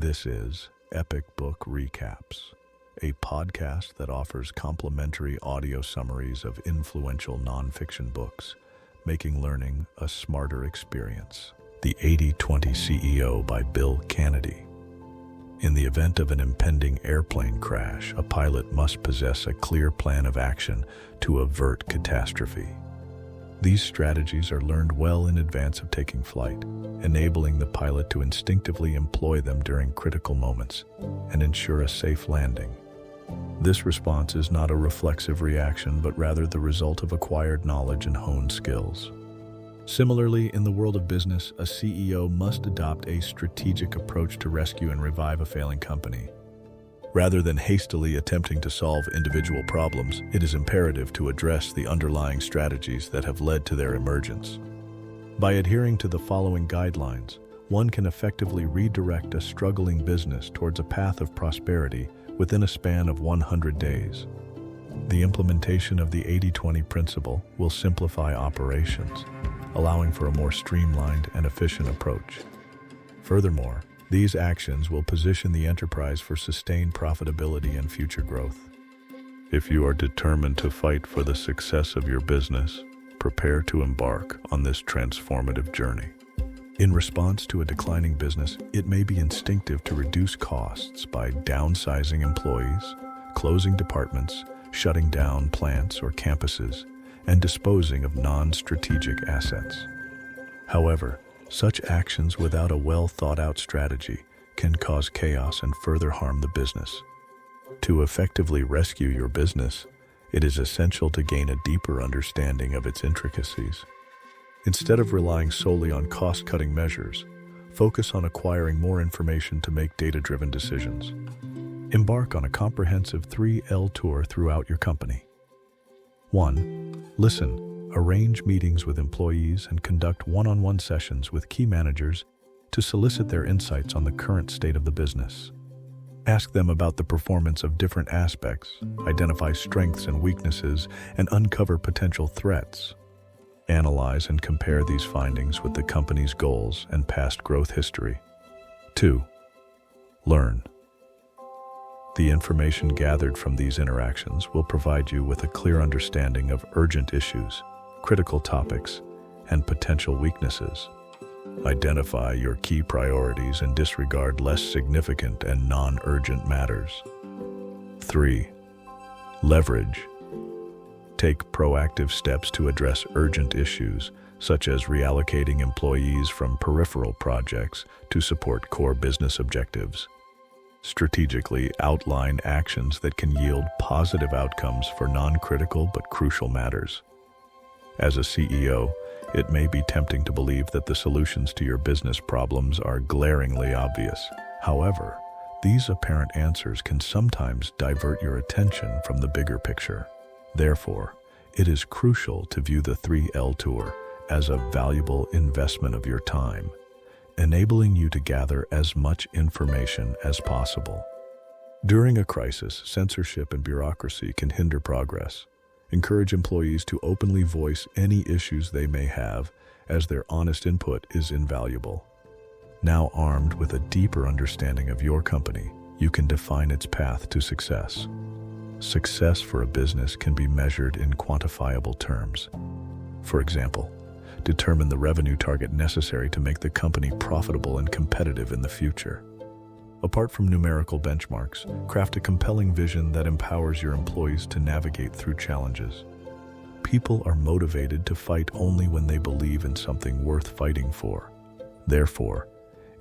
This is Epic Book Recaps, a podcast that offers complimentary audio summaries of influential nonfiction books, making learning a smarter experience. The 80/20 CEO by Bill Canady. In the event of an impending airplane crash, a pilot must possess a clear plan of action to avert catastrophe. These strategies are learned well in advance of taking flight, enabling the pilot to instinctively employ them during critical moments and ensure a safe landing. This response is not a reflexive reaction, but rather the result of acquired knowledge and honed skills. Similarly, in the world of business, a CEO must adopt a strategic approach to rescue and revive a failing company. Rather than hastily attempting to solve individual problems, it is imperative to address the underlying strategies that have led to their emergence. By adhering to the following guidelines, one can effectively redirect a struggling business towards a path of prosperity within a span of 100 days. The implementation of the 80/20 principle will simplify operations, allowing for a more streamlined and efficient approach. Furthermore, these actions will position the enterprise for sustained profitability and future growth. If you are determined to fight for the success of your business, prepare to embark on this transformative journey. In response to a declining business, it may be instinctive to reduce costs by downsizing employees, closing departments, shutting down plants or campuses, and disposing of non-strategic assets. However, such actions without a well-thought-out strategy can cause chaos and further harm the business. To effectively rescue your business, it is essential to gain a deeper understanding of its intricacies. Instead of relying solely on cost-cutting measures, focus on acquiring more information to make data-driven decisions. Embark on a comprehensive 3L tour throughout your company. 1. Listen. Arrange meetings with employees and conduct one-on-one sessions with key managers to solicit their insights on the current state of the business. Ask them about the performance of different aspects, identify strengths and weaknesses, and uncover potential threats. Analyze and compare these findings with the company's goals and past growth history. 2. Learn. The information gathered from these interactions will provide you with a clear understanding of urgent issues, critical topics, and potential weaknesses. Identify your key priorities and disregard less significant and non-urgent matters. 3. Leverage. Take proactive steps to address urgent issues, such as reallocating employees from peripheral projects to support core business objectives. Strategically outline actions that can yield positive outcomes for non-critical but crucial matters. As a CEO, it may be tempting to believe that the solutions to your business problems are glaringly obvious. However, these apparent answers can sometimes divert your attention from the bigger picture. Therefore, it is crucial to view the 3L tour as a valuable investment of your time, enabling you to gather as much information as possible. During a crisis, censorship and bureaucracy can hinder progress. Encourage employees to openly voice any issues they may have, as their honest input is invaluable. Now armed with a deeper understanding of your company, you can define its path to success. Success for a business can be measured in quantifiable terms. For example, determine the revenue target necessary to make the company profitable and competitive in the future. Apart from numerical benchmarks, craft a compelling vision that empowers your employees to navigate through challenges. People are motivated to fight only when they believe in something worth fighting for. Therefore,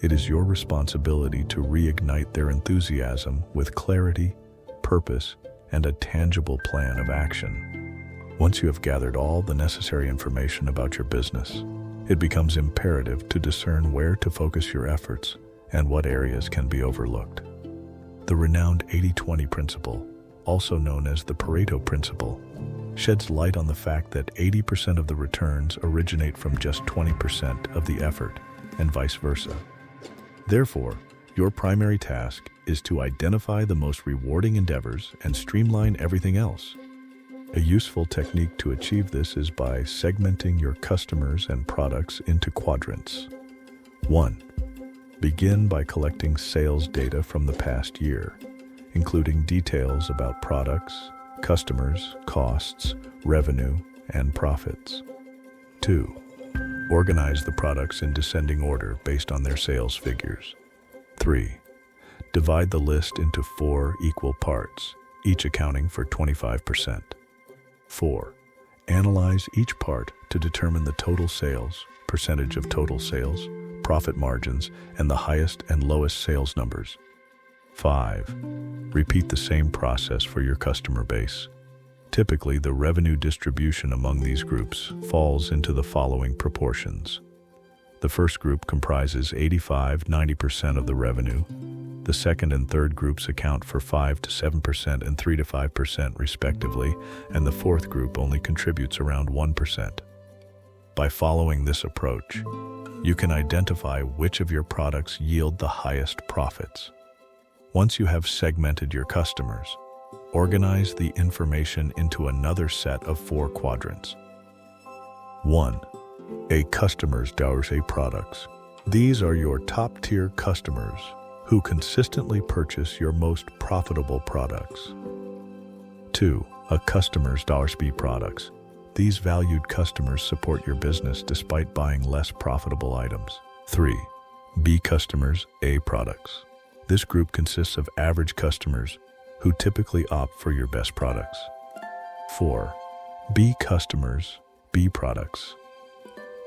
it is your responsibility to reignite their enthusiasm with clarity, purpose, and a tangible plan of action. Once you have gathered all the necessary information about your business, it becomes imperative to discern where to focus your efforts and what areas can be overlooked. The renowned 80/20 principle, also known as the Pareto principle, sheds light on the fact that 80% of the returns originate from just 20% of the effort, and vice versa. Therefore, your primary task is to identify the most rewarding endeavors and streamline everything else. A useful technique to achieve this is by segmenting your customers and products into quadrants. 1. Begin by collecting sales data from the past year, including details about products, customers, costs, revenue, and profits. 2. Organize the products in descending order based on their sales figures. 3. Divide the list into 4 equal parts, each accounting for 25%. 4. Analyze each part to determine the total sales, percentage of total sales, profit margins, and the highest and lowest sales numbers. 5. Repeat the same process for your customer base. Typically, the revenue distribution among these groups falls into the following proportions. The first group comprises 85-90% of the revenue. The second and third groups account for 5-7% and 3-5% respectively, and the fourth group only contributes around 1%. By following this approach, you can identify which of your products yield the highest profits. Once you have segmented your customers, organize the information into another set of 4 quadrants. 1. A customer's dossier products. These are your top-tier customers who consistently purchase your most profitable products. 2. A customer's dossier products. These valued customers support your business despite buying less profitable items. 3. B customers, A products. This group consists of average customers who typically opt for your best products. 4. B customers, B products.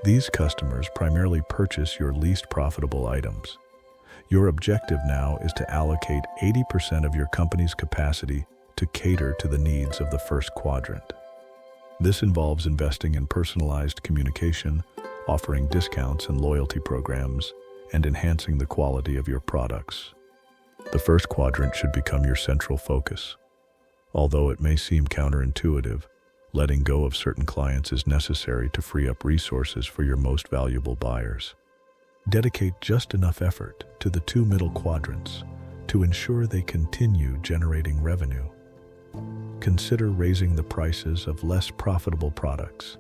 These customers primarily purchase your least profitable items. Your objective now is to allocate 80% of your company's capacity to cater to the needs of the first quadrant. This involves investing in personalized communication, offering discounts and loyalty programs, and enhancing the quality of your products. The first quadrant should become your central focus. Although it may seem counterintuitive, letting go of certain clients is necessary to free up resources for your most valuable buyers. Dedicate just enough effort to the 2 middle quadrants to ensure they continue generating revenue. Consider raising the prices of less profitable products,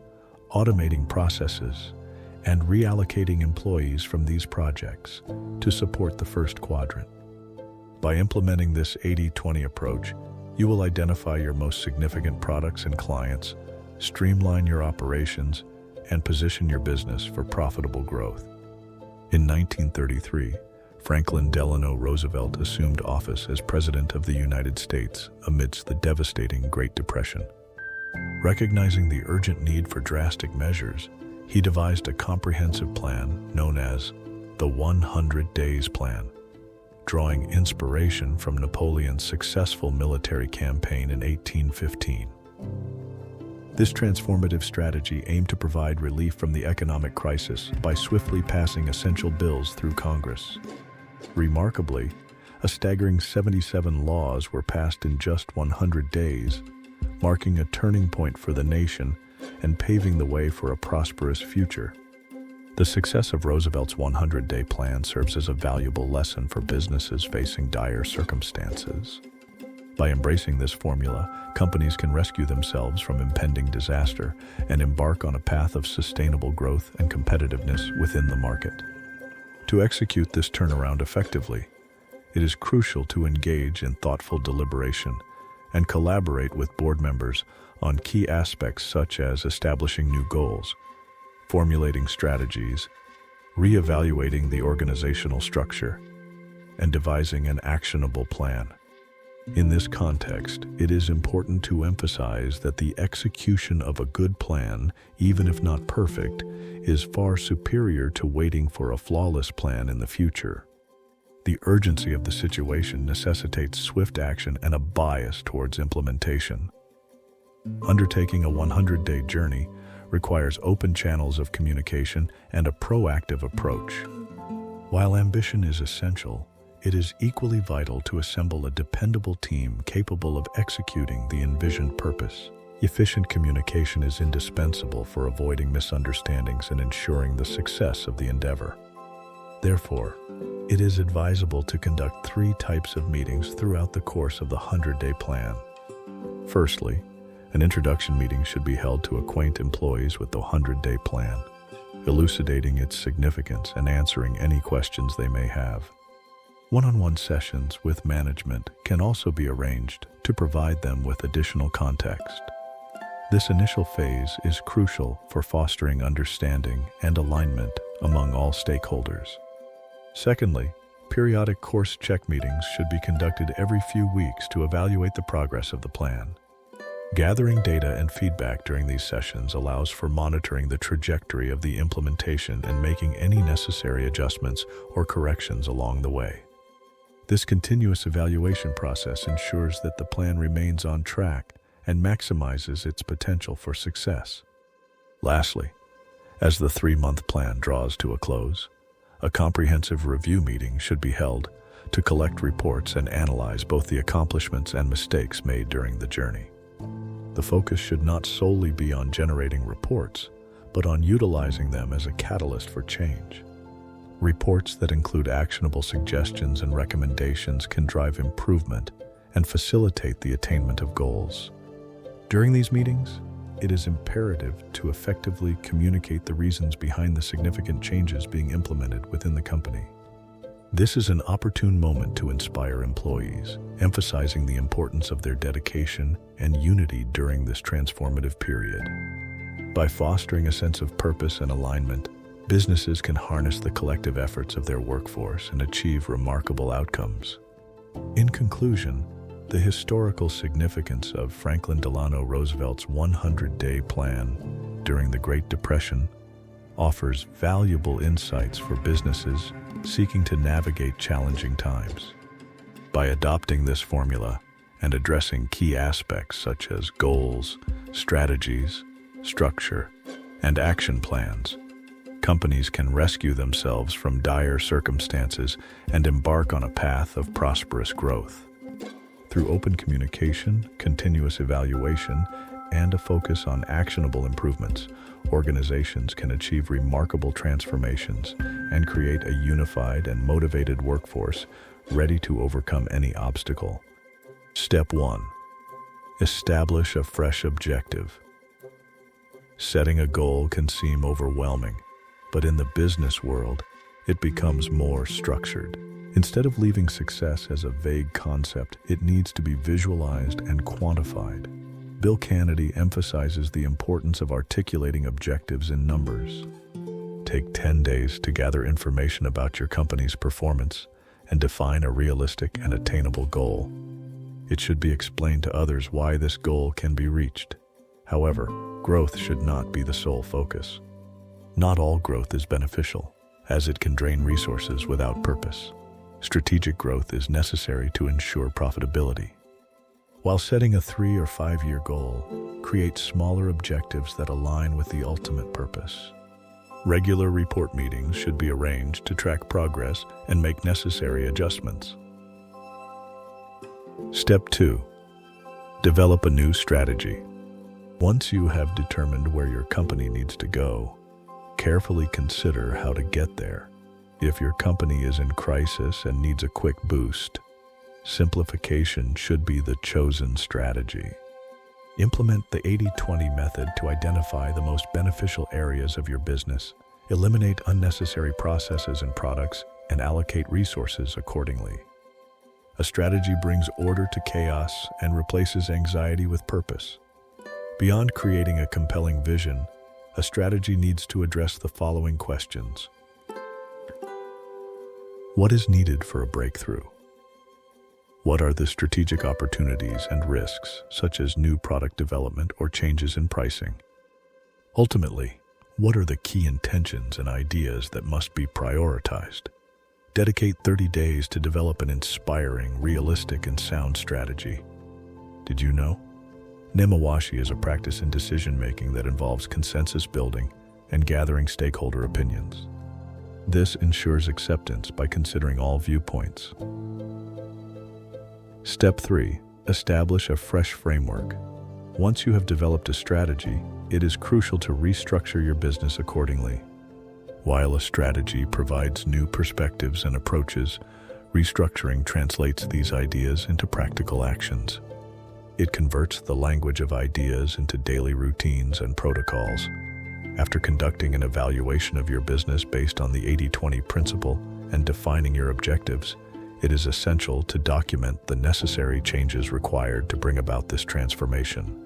automating processes, and reallocating employees from these projects to support the first quadrant. By implementing this 80-20 approach, you will identify your most significant products and clients, streamline your operations, and position your business for profitable growth. In 1933, Franklin Delano Roosevelt assumed office as President of the United States amidst the devastating Great Depression. Recognizing the urgent need for drastic measures, he devised a comprehensive plan known as the 100 Days Plan, drawing inspiration from Napoleon's successful military campaign in 1815. This transformative strategy aimed to provide relief from the economic crisis by swiftly passing essential bills through Congress. Remarkably, a staggering 77 laws were passed in just 100 days, marking a turning point for the nation and paving the way for a prosperous future. The success of Roosevelt's 100-day plan serves as a valuable lesson for businesses facing dire circumstances. By embracing this formula, companies can rescue themselves from impending disaster and embark on a path of sustainable growth and competitiveness within the market. To execute this turnaround effectively, it is crucial to engage in thoughtful deliberation and collaborate with board members on key aspects such as establishing new goals, formulating strategies, reevaluating the organizational structure, and devising an actionable plan. In this context, it is important to emphasize that the execution of a good plan, even if not perfect, is far superior to waiting for a flawless plan in the future. The urgency of the situation necessitates swift action and a bias towards implementation. Undertaking a 100-day journey requires open channels of communication and a proactive approach. While ambition is essential, it is equally vital to assemble a dependable team capable of executing the envisioned purpose. Efficient communication is indispensable for avoiding misunderstandings and ensuring the success of the endeavor. Therefore, it is advisable to conduct 3 types of meetings throughout the course of the 100-day plan. Firstly, an introduction meeting should be held to acquaint employees with the 100-day plan. elucidating its significance and answering any questions they may have. One-on-one sessions with management can also be arranged to provide them with additional context. This initial phase is crucial for fostering understanding and alignment among all stakeholders. Secondly, periodic course check meetings should be conducted every few weeks to evaluate the progress of the plan. Gathering data and feedback during these sessions allows for monitoring the trajectory of the implementation and making any necessary adjustments or corrections along the way. This continuous evaluation process ensures that the plan remains on track and maximizes its potential for success. Lastly, as the 3-month plan draws to a close, a comprehensive review meeting should be held to collect reports and analyze both the accomplishments and mistakes made during the journey. The focus should not solely be on generating reports, but on utilizing them as a catalyst for change. Reports that include actionable suggestions and recommendations can drive improvement and facilitate the attainment of goals. During these meetings, it is imperative to effectively communicate the reasons behind the significant changes being implemented within the company. This is an opportune moment to inspire employees, emphasizing the importance of their dedication and unity during this transformative period. By fostering a sense of purpose and alignment, businesses can harness the collective efforts of their workforce and achieve remarkable outcomes. In conclusion, the historical significance of Franklin Delano Roosevelt's 100-day plan during the Great Depression offers valuable insights for businesses seeking to navigate challenging times. By adopting this formula and addressing key aspects such as goals, strategies, structure, and action plans, companies can rescue themselves from dire circumstances and embark on a path of prosperous growth. Through open communication, continuous evaluation, and a focus on actionable improvements, organizations can achieve remarkable transformations and create a unified and motivated workforce ready to overcome any obstacle. Step 1. Establish a fresh objective. Setting a goal can seem overwhelming, but in the business world, it becomes more structured. Instead of leaving success as a vague concept, it needs to be visualized and quantified. Bill Canady emphasizes the importance of articulating objectives in numbers. Take 10 days to gather information about your company's performance and define a realistic and attainable goal. It should be explained to others why this goal can be reached. However, growth should not be the sole focus. Not all growth is beneficial, as it can drain resources without purpose. Strategic growth is necessary to ensure profitability. While setting a 3 or 5-year goal, create smaller objectives that align with the ultimate purpose. Regular report meetings should be arranged to track progress and make necessary adjustments. Step 2. Develop a new strategy. Once you have determined where your company needs to go, carefully consider how to get there. If your company is in crisis and needs a quick boost, simplification should be the chosen strategy. Implement the 80-20 method to identify the most beneficial areas of your business, eliminate unnecessary processes and products, and allocate resources accordingly. A strategy brings order to chaos and replaces anxiety with purpose. Beyond creating a compelling vision, a strategy needs to address the following questions. What is needed for a breakthrough? What are the strategic opportunities and risks, such as new product development or changes in pricing? Ultimately, what are the key intentions and ideas that must be prioritized? Dedicate 30 days to develop an inspiring, realistic, and sound strategy. Did you know? Nemawashi is a practice in decision-making that involves consensus building and gathering stakeholder opinions. This ensures acceptance by considering all viewpoints. Step 3. Establish a fresh framework. Once you have developed a strategy, it is crucial to restructure your business accordingly. While a strategy provides new perspectives and approaches, restructuring translates these ideas into practical actions. It converts the language of ideas into daily routines and protocols. After conducting an evaluation of your business based on the 80-20 principle and defining your objectives, it is essential to document the necessary changes required to bring about this transformation.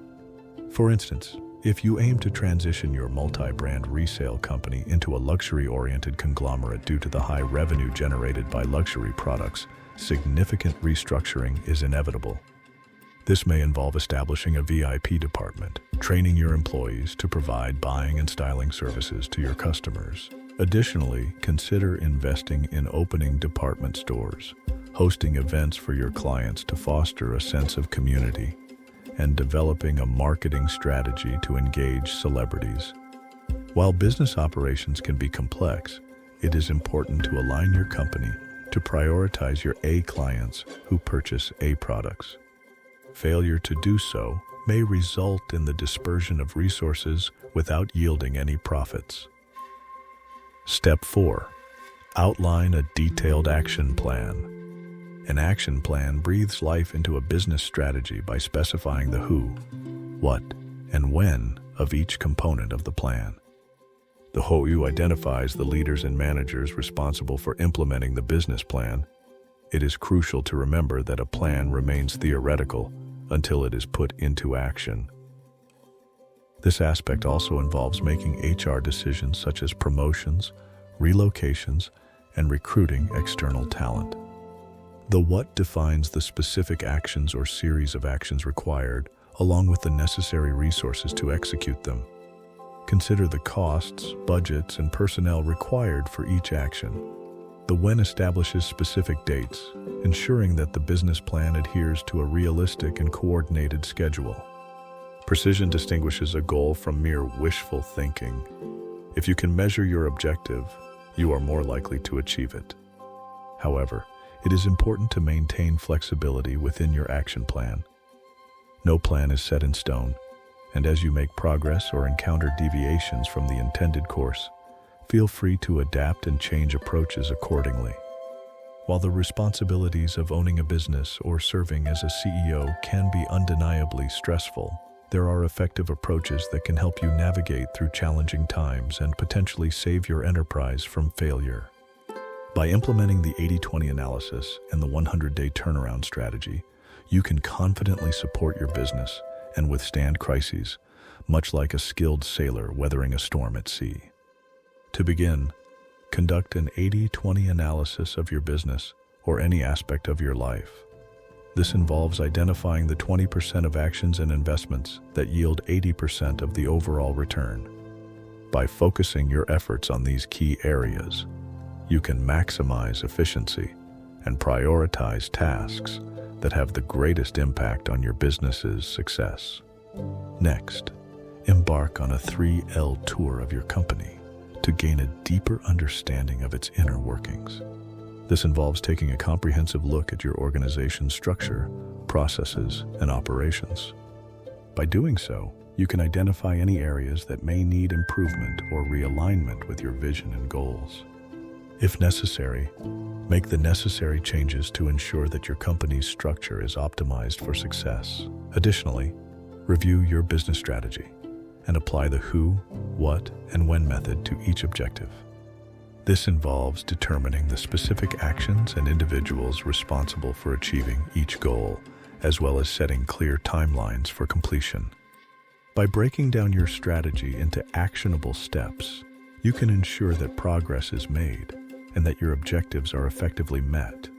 For instance, if you aim to transition your multi-brand resale company into a luxury-oriented conglomerate due to the high revenue generated by luxury products, significant restructuring is inevitable. This may involve establishing a VIP department, training your employees to provide buying and styling services to your customers. Additionally, consider investing in opening department stores, hosting events for your clients to foster a sense of community, and developing a marketing strategy to engage celebrities. While business operations can be complex, it is important to align your company to prioritize your A clients who purchase A products. Failure to do so may result in the dispersion of resources without yielding any profits. Step 4. Outline a detailed action plan. An action plan breathes life into a business strategy by specifying the who, what, and when of each component of the plan. The who identifies the leaders and managers responsible for implementing the business plan. It is crucial to remember that a plan remains theoretical until it is put into action. This aspect also involves making HR decisions such as promotions, relocations, and recruiting external talent. The what defines the specific actions or series of actions required, along with the necessary resources to execute them. Consider the costs, budgets, and personnel required for each action. The when establishes specific dates, ensuring that the business plan adheres to a realistic and coordinated schedule. Precision distinguishes a goal from mere wishful thinking. If you can measure your objective, you are more likely to achieve it. However, it is important to maintain flexibility within your action plan. No plan is set in stone, and as you make progress or encounter deviations from the intended course, feel free to adapt and change approaches accordingly. While the responsibilities of owning a business or serving as a CEO can be undeniably stressful, there are effective approaches that can help you navigate through challenging times and potentially save your enterprise from failure. By implementing the 80-20 analysis and the 100-day turnaround strategy, you can confidently support your business and withstand crises, much like a skilled sailor weathering a storm at sea. To begin, conduct an 80-20 analysis of your business or any aspect of your life. This involves identifying the 20% of actions and investments that yield 80% of the overall return. By focusing your efforts on these key areas, you can maximize efficiency and prioritize tasks that have the greatest impact on your business's success. Next, embark on a 3L tour of your company to gain a deeper understanding of its inner workings. This involves taking a comprehensive look at your organization's structure, processes, and operations. By doing so, you can identify any areas that may need improvement or realignment with your vision and goals. If necessary, make the necessary changes to ensure that your company's structure is optimized for success. Additionally, review your business strategy and apply the who, what, and when method to each objective. This involves determining the specific actions and individuals responsible for achieving each goal, as well as setting clear timelines for completion. By breaking down your strategy into actionable steps, you can ensure that progress is made and that your objectives are effectively met.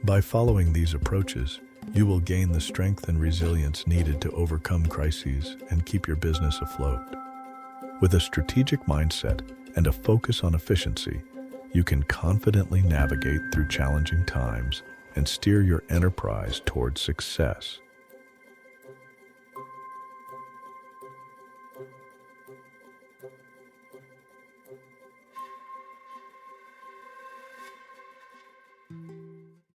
By following these approaches, you will gain the strength and resilience needed to overcome crises and keep your business afloat. With a strategic mindset and a focus on efficiency, you can confidently navigate through challenging times and steer your enterprise towards success.